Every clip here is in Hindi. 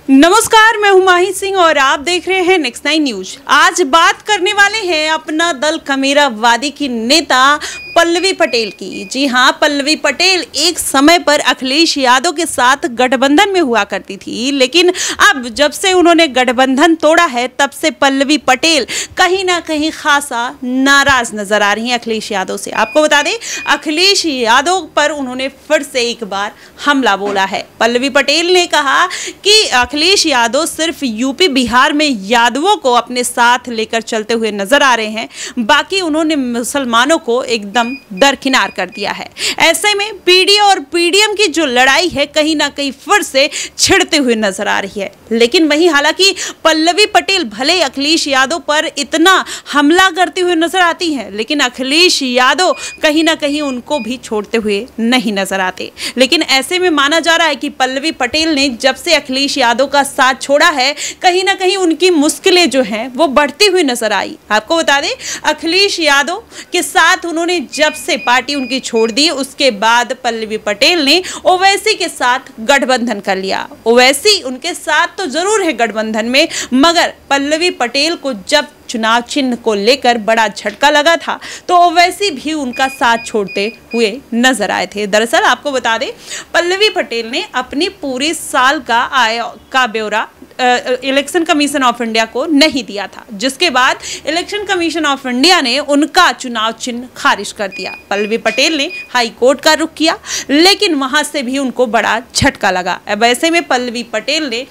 नमस्कार, मैं हूं माही सिंह और आप देख रहे हैं नेक्स्ट 9 न्यूज। आज बात करने वाले हैं अपना दल कमेरावादी की नेता पल्लवी पटेल की। जी हां, पल्लवी पटेल एक समय पर अखिलेश यादव के साथ गठबंधन में हुआ करती थी, लेकिन अब जब से उन्होंने गठबंधन तोड़ा है तब से पल्लवी पटेल कहीं ना कहीं खासा नाराज नजर आ रही हैं अखिलेश यादव से। आपको बता दें, अखिलेश यादव पर उन्होंने फिर से एक बार हमला बोला है। पल्लवी पटेल ने कहा कि अखिलेश यादव सिर्फ यूपी बिहार में यादवों को अपने साथ लेकर चलते हुए नजर आ रहे हैं, बाकी उन्होंने मुसलमानों को एकदम दरकिनार कर दिया है। ऐसे में पीडी और पीडीएम की जो लड़ाई है कहीं ना कहीं फिर से छिड़ते हुए नजर आ रही है। लेकिन वहीं हालांकि पल्लवी पटेल भले अखिलेश यादव पर इतना हमला करते हुए नजर आती हैं, लेकिन अखिलेश यादव कहीं ना कहीं उनको भी छोड़ते हुए नहीं नजर आते। लेकिन ऐसे में माना जा रहा है कि पल्लवी पटेल ने जब से अखिलेश यादव का साथ छोड़ा है, कहीं ना कहीं उनकी मुश्किलें जो हैं वो बढ़ती हुई नजर आई। आपको बता दें, अखिलेश यादव के साथ उन्होंने जब से पार्टी उनकी छोड़ दी, उसके बाद पल्लवी पटेल ने ओवैसी के साथ गठबंधन कर लिया। ओवैसी उनके साथ तो जरूर है गठबंधन में, मगर पल्लवी पटेल को जब चुनाव चिन्ह को लेकर बड़ा झटका लगा था तो ओवैसी भी उनका साथ छोड़ते हुए नजर आए थे। दरअसल आपको बता दें, पल्लवी पटेल ने अपनी पूरी साल का आय का ब्यौरा इलेक्शन कमीशन ऑफ इंडिया को नहीं दिया था, जिसके बाद इलेक्शन कमीशन ऑफ इंडिया ने उनका चुनाव चिन्ह खारिज कर दिया। पल्लवी पटेल ने हाई कोर्ट का रुख किया, लेकिन वहां से भी उनको बड़ा झटका लगा। अब ऐसे में पल्लवी पटेल ने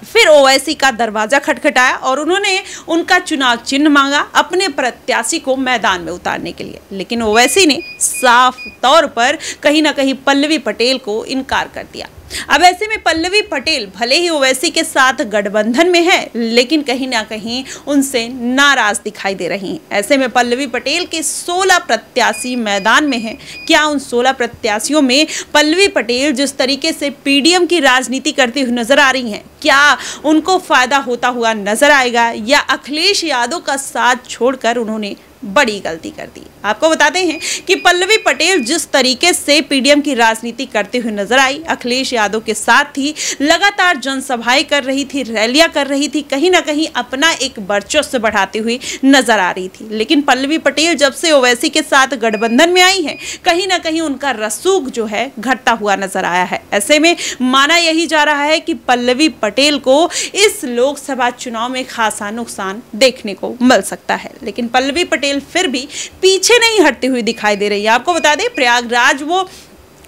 फिर ओवैसी का दरवाजा खटखटाया और उन्होंने उनका चुनाव चिन्ह मांगा अपने प्रत्याशी को मैदान में उतारने के लिए। लेकिन ओवैसी ने साफ तौर पर कहीं ना कहीं पल्लवी पटेल को इनकार कर दिया। अब ऐसे में पल्लवी पटेल भले ही ओवैसी के साथ गठबंधन में है, लेकिन कहीं ना कहीं उनसे नाराज दिखाई दे रही हैं। ऐसे में पल्लवी पटेल के 16 प्रत्याशी मैदान में हैं। क्या उन 16 प्रत्याशियों में पल्लवी पटेल जिस तरीके से पीडीएम की राजनीति करती हुई नजर आ रही हैं, क्या उनको फायदा होता हुआ नजर आएगा, या अखिलेश यादव का साथ छोड़कर उन्होंने बड़ी गलती कर दी? आपको बताते हैं कि पल्लवी पटेल जिस तरीके से पीडीएम की राजनीति करते हुए नजर आई, अखिलेश यादव के साथ थी, लगातार जनसभाएं कर रही थी, रैलियां कर रही थी, कहीं ना कहीं अपना एक वर्चस्व बढ़ाती हुई नजर आ रही थी। लेकिन पल्लवी पटेल जब से ओवैसी के साथ गठबंधन में आई है, कहीं ना कहीं उनका रसूख जो है घटता हुआ नजर आया है। ऐसे में माना यही जा रहा है कि पल्लवी पटेल को इस लोकसभा चुनाव में खासा नुकसान देखने को मिल सकता है। लेकिन पल्लवी पटेल फिर भी पीछे नहीं हटती हुई दिखाई दे रही है। आपको बता दें, प्रयागराज वो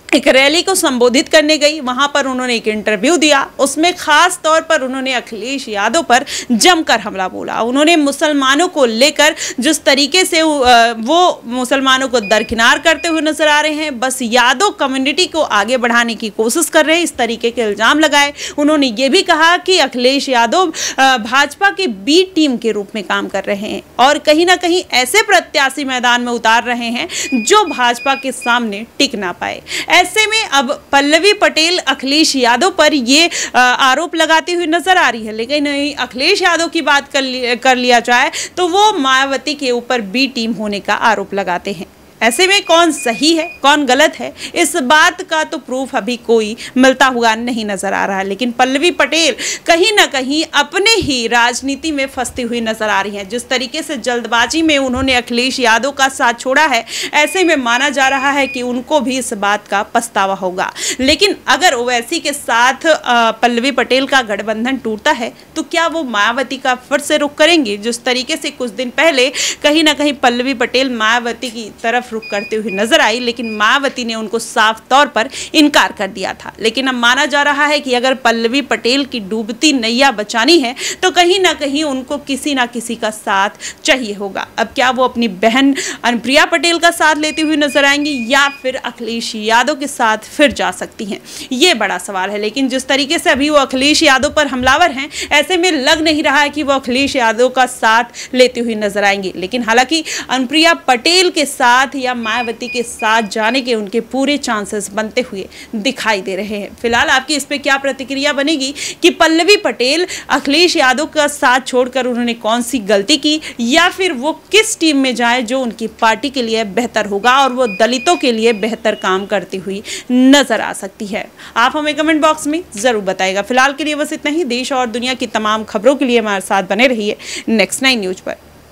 एक रैली को संबोधित करने गई, वहां पर उन्होंने एक इंटरव्यू दिया, उसमें खास तौर पर उन्होंने अखिलेश यादव पर जमकर हमला बोला। उन्होंने मुसलमानों को लेकर जिस तरीके से वो मुसलमानों को दरकिनार करते हुए नजर आ रहे हैं, बस यादव कम्युनिटी को आगे बढ़ाने की कोशिश कर रहे हैं, इस तरीके के इल्जाम लगाए। उन्होंने ये भी कहा कि अखिलेश यादव भाजपा के बी टीम के रूप में काम कर रहे हैं और कहीं ना कहीं ऐसे प्रत्याशी मैदान में उतार रहे हैं जो भाजपा के सामने टिक ना पाए। ऐसे में अब पल्लवी पटेल अखिलेश यादव पर ये आरोप लगाती हुई नजर आ रही है। लेकिन अखिलेश यादव की बात कर लिया जाए तो वो मायावती के ऊपर बी टीम होने का आरोप लगाते हैं। ऐसे में कौन सही है कौन गलत है, इस बात का तो प्रूफ अभी कोई मिलता हुआ नहीं नजर आ रहा है। लेकिन पल्लवी पटेल कहीं ना कहीं अपने ही राजनीति में फंसती हुई नजर आ रही हैं। जिस तरीके से जल्दबाजी में उन्होंने अखिलेश यादव का साथ छोड़ा है, ऐसे में माना जा रहा है कि उनको भी इस बात का पछतावा होगा। लेकिन अगर ओवैसी के साथ पल्लवी पटेल का गठबंधन टूटता है तो क्या वो मायावती का फिर से रुख करेंगे? जिस तरीके से कुछ दिन पहले कहीं ना कहीं पल्लवी पटेल मायावती की तरफ रुख करते हुए नजर आई, लेकिन मायावती ने उनको साफ तौर पर इनकार कर दिया था। लेकिन अब माना जा रहा है कि अगर पल्लवी पटेल की डूबती नैया बचानी है तो कहीं ना कहीं उनको किसी ना किसी का साथ चाहिए होगा। अब क्या वो अपनी बहन अनुप्रिया पटेल का साथ लेती हुई नजर आएंगी या फिर अखिलेश यादव के साथ फिर जा सकती हैं, ये बड़ा सवाल है। लेकिन जिस तरीके से अभी वो अखिलेश यादव पर हमलावर हैं, ऐसे में लग नहीं रहा है कि वो अखिलेश यादव का साथ लेती हुई नजर आएंगी। लेकिन हालांकि अनुप्रिया पटेल के साथ या मायावती के साथ जाने के उनके पूरे चांसेस बनते हुए दिखाई दे रहे हैं। फिलहाल आपकी इस पे क्या प्रतिक्रिया बनेगी कि पल्लवी पटेल अखिलेश यादव का साथ छोड़कर उन्होंने कौन सी गलती की, या फिर वो किस टीम में जाए जो उनकी पार्टी के लिए बेहतर होगा और वो दलितों के लिए बेहतर काम करती हुई नजर आ सकती है। आप हमें कमेंट बॉक्स में जरूर बताइएगा। फिलहाल के लिए बस इतना ही। देश और दुनिया की तमाम खबरों के लिए हमारे साथ बने रहिए नेक्स्ट 9 न्यूज पर।